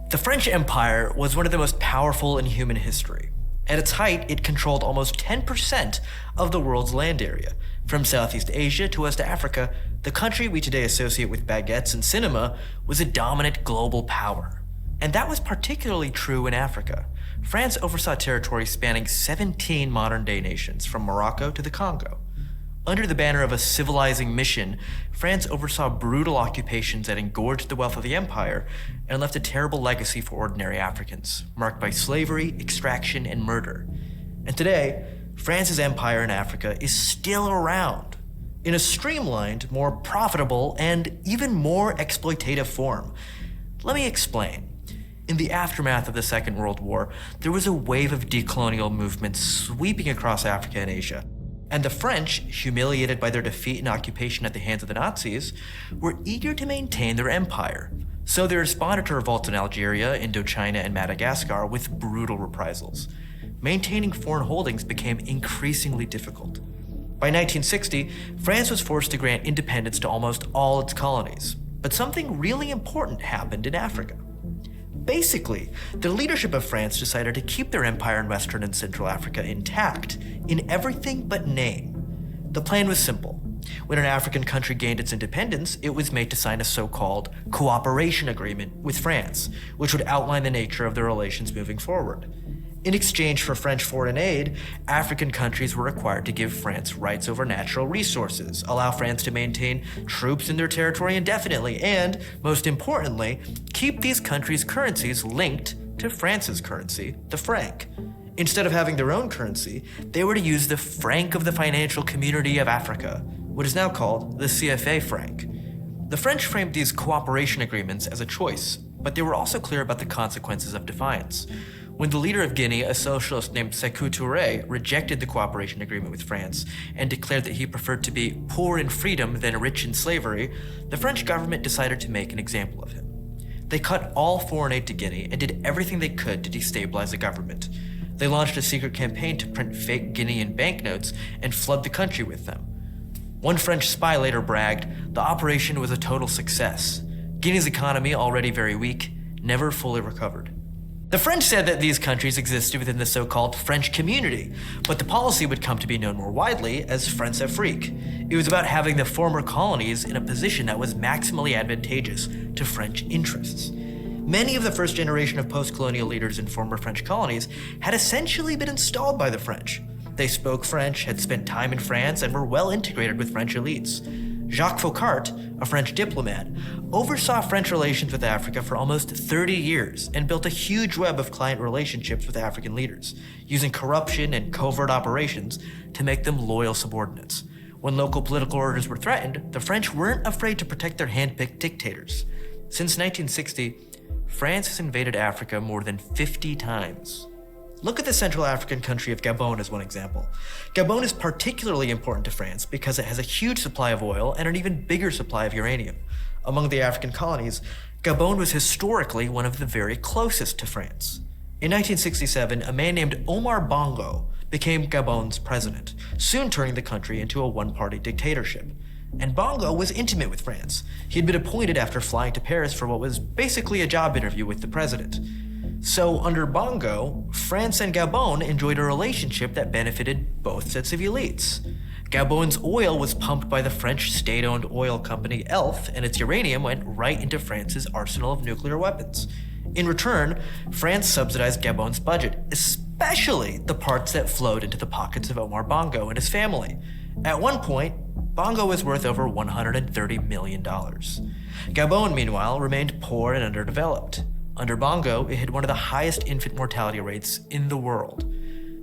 The French Empire was one of the most powerful in human history. At its height, it controlled almost 10% of the world's land area. From Southeast Asia to West Africa, the country we today associate with baguettes and cinema was a dominant global power. And that was particularly true in Africa. France oversaw territory spanning 17 modern-day nations, from Morocco to the Congo. Under the banner of a civilizing mission, France oversaw brutal occupations that engorged the wealth of the empire and left a terrible legacy for ordinary Africans, marked by slavery, extraction, and murder. And today, France's empire in Africa is still around, in a streamlined, more profitable, and even more exploitative form. Let me explain. In the aftermath of the Second World War, there was a wave of decolonial movements sweeping across Africa and Asia. And the French, humiliated by their defeat and occupation at the hands of the Nazis, were eager to maintain their empire. So they responded to revolts in Algeria, Indochina, and Madagascar with brutal reprisals. Maintaining foreign holdings became increasingly difficult. By 1960, France was forced to grant independence to almost all its colonies. But something really important happened in Africa. Basically, the leadership of France decided to keep their empire in Western and Central Africa intact in everything but name. The plan was simple. When an African country gained its independence, it was made to sign a so-called cooperation agreement with France, which would outline the nature of their relations moving forward. In exchange for French foreign aid, African countries were required to give France rights over natural resources, allow France to maintain troops in their territory indefinitely, and, most importantly, keep these countries' currencies linked to France's currency, the franc. Instead of having their own currency, they were to use the franc of the Financial Community of Africa, what is now called the CFA franc. The French framed these cooperation agreements as a choice, but they were also clear about the consequences of defiance. When the leader of Guinea, a socialist named Sékou Touré, rejected the cooperation agreement with France and declared that he preferred to be poor in freedom than rich in slavery, the French government decided to make an example of him. They cut all foreign aid to Guinea and did everything they could to destabilize the government. They launched a secret campaign to print fake Guinean banknotes and flood the country with them. One French spy later bragged, "The operation was a total success. Guinea's economy, already very weak, never fully recovered." The French said that these countries existed within the so-called French community, but the policy would come to be known more widely as France Afrique. It was about having the former colonies in a position that was maximally advantageous to French interests. Many of the first generation of post-colonial leaders in former French colonies had essentially been installed by the French. They spoke French, had spent time in France, and were well integrated with French elites. Jacques Faucart, a French diplomat, oversaw French relations with Africa for almost 30 years and built a huge web of client relationships with African leaders, using corruption and covert operations to make them loyal subordinates. When local political orders were threatened, the French weren't afraid to protect their hand-picked dictators. Since 1960, France has invaded Africa more than 50 times. Look at the Central African country of Gabon as one example. Gabon is particularly important to France because it has a huge supply of oil and an even bigger supply of uranium. Among the African colonies, Gabon was historically one of the very closest to France. In 1967, a man named Omar Bongo became Gabon's president, soon turning the country into a one-party dictatorship. And Bongo was intimate with France. He had been appointed after flying to Paris for what was basically a job interview with the president. So under Bongo, France and Gabon enjoyed a relationship that benefited both sets of elites. Gabon's oil was pumped by the French state-owned oil company ELF, and its uranium went right into France's arsenal of nuclear weapons. In return, France subsidized Gabon's budget, especially the parts that flowed into the pockets of Omar Bongo and his family. At one point, Bongo was worth over $130 million. Gabon, meanwhile, remained poor and underdeveloped. Under Bongo, it had one of the highest infant mortality rates in the world.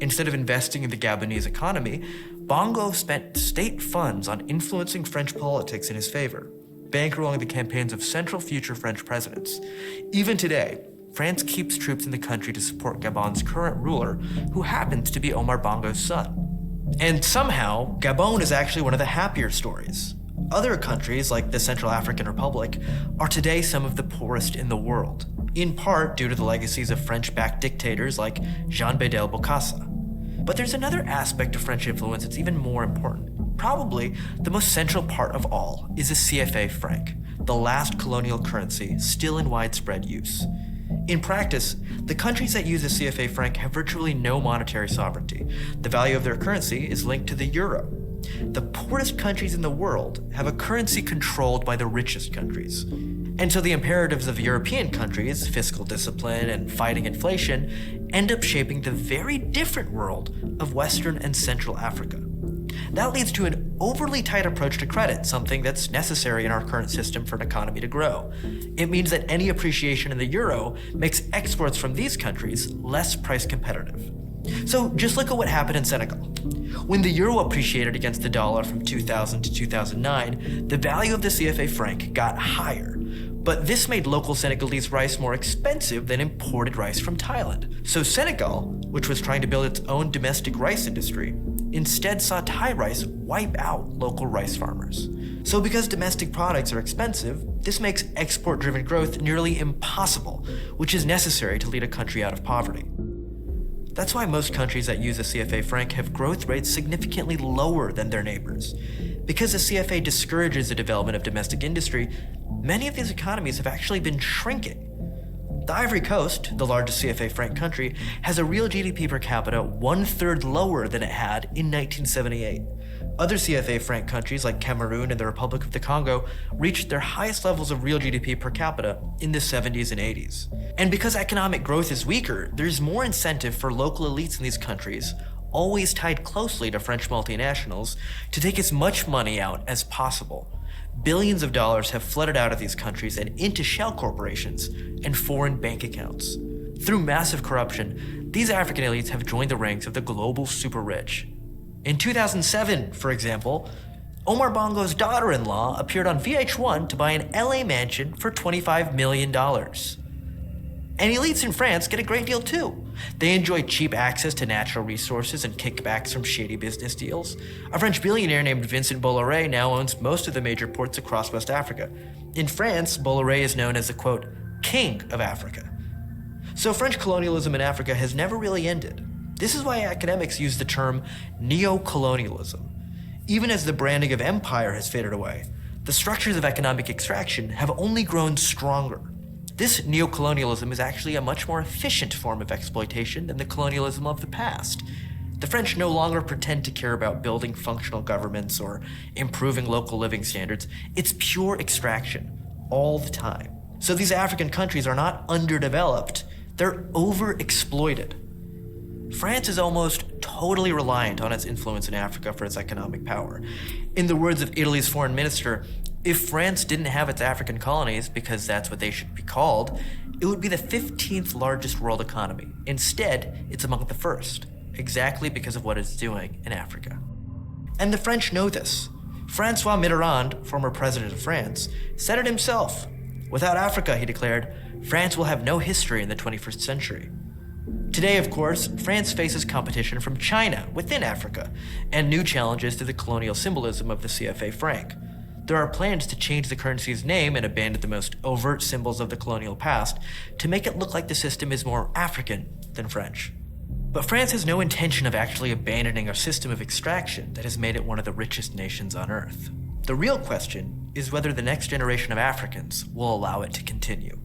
Instead of investing in the Gabonese economy, Bongo spent state funds on influencing French politics in his favor, bankrolling the campaigns of several future French presidents. Even today, France keeps troops in the country to support Gabon's current ruler, who happens to be Omar Bongo's son. And somehow, Gabon is actually one of the happier stories. Other countries, like the Central African Republic, are today some of the poorest in the world, in part due to the legacies of French-backed dictators like Jean Bédel Bokassa. But there's another aspect of French influence that's even more important. Probably the most central part of all is the CFA franc, the last colonial currency still in widespread use. In practice, the countries that use the CFA franc have virtually no monetary sovereignty. The value of their currency is linked to the euro. The poorest countries in the world have a currency controlled by the richest countries. And so the imperatives of European countries, fiscal discipline and fighting inflation, end up shaping the very different world of Western and Central Africa. That leads to an overly tight approach to credit, something that's necessary in our current system for an economy to grow. It means that any appreciation in the euro makes exports from these countries less price competitive. So just look at what happened in Senegal. When the euro appreciated against the dollar from 2000 to 2009, the value of the CFA franc got higher. But this made local Senegalese rice more expensive than imported rice from Thailand. So Senegal, which was trying to build its own domestic rice industry, instead saw Thai rice wipe out local rice farmers. So because domestic products are expensive, this makes export-driven growth nearly impossible, which is necessary to lead a country out of poverty. That's why most countries that use the CFA franc have growth rates significantly lower than their neighbors. Because the CFA discourages the development of domestic industry, many of these economies have actually been shrinking. The Ivory Coast, the largest CFA franc country, has a real GDP per capita 1/3 lower than it had in 1978. Other CFA franc countries like Cameroon and the Republic of the Congo reached their highest levels of real GDP per capita in the 70s and 80s. And because economic growth is weaker, there's more incentive for local elites in these countries, always tied closely to French multinationals, to take as much money out as possible. Billions of dollars have flooded out of these countries and into shell corporations and foreign bank accounts. Through massive corruption, these African elites have joined the ranks of the global super rich. In 2007, for example, Omar Bongo's daughter-in-law appeared on VH1 to buy an LA mansion for $25 million. And elites in France get a great deal too. They enjoy cheap access to natural resources and kickbacks from shady business deals. A French billionaire named Vincent Bolloré now owns most of the major ports across West Africa. In France, Bolloré is known as the, quote, king of Africa. So French colonialism in Africa has never really ended. This is why academics use the term neo-colonialism. Even as the branding of empire has faded away, the structures of economic extraction have only grown stronger. This neocolonialism is actually a much more efficient form of exploitation than the colonialism of the past. The French no longer pretend to care about building functional governments or improving local living standards. It's pure extraction, all the time. So these African countries are not underdeveloped, they're overexploited. France is almost totally reliant on its influence in Africa for its economic power. In the words of Italy's foreign minister, if France didn't have its African colonies, because that's what they should be called, it would be the 15th largest world economy. Instead, it's among the first, exactly because of what it's doing in Africa. And the French know this. François Mitterrand, former president of France, said it himself. Without Africa, he declared, France will have no history in the 21st century. Today, of course, France faces competition from China within Africa, and new challenges to the colonial symbolism of the CFA franc. There are plans to change the currency's name and abandon the most overt symbols of the colonial past to make it look like the system is more African than French. But France has no intention of actually abandoning a system of extraction that has made it one of the richest nations on Earth. The real question is whether the next generation of Africans will allow it to continue.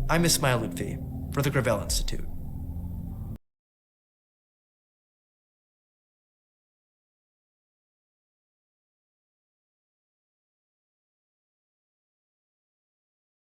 I'm Ismail Lutfi for the Gravel Institute.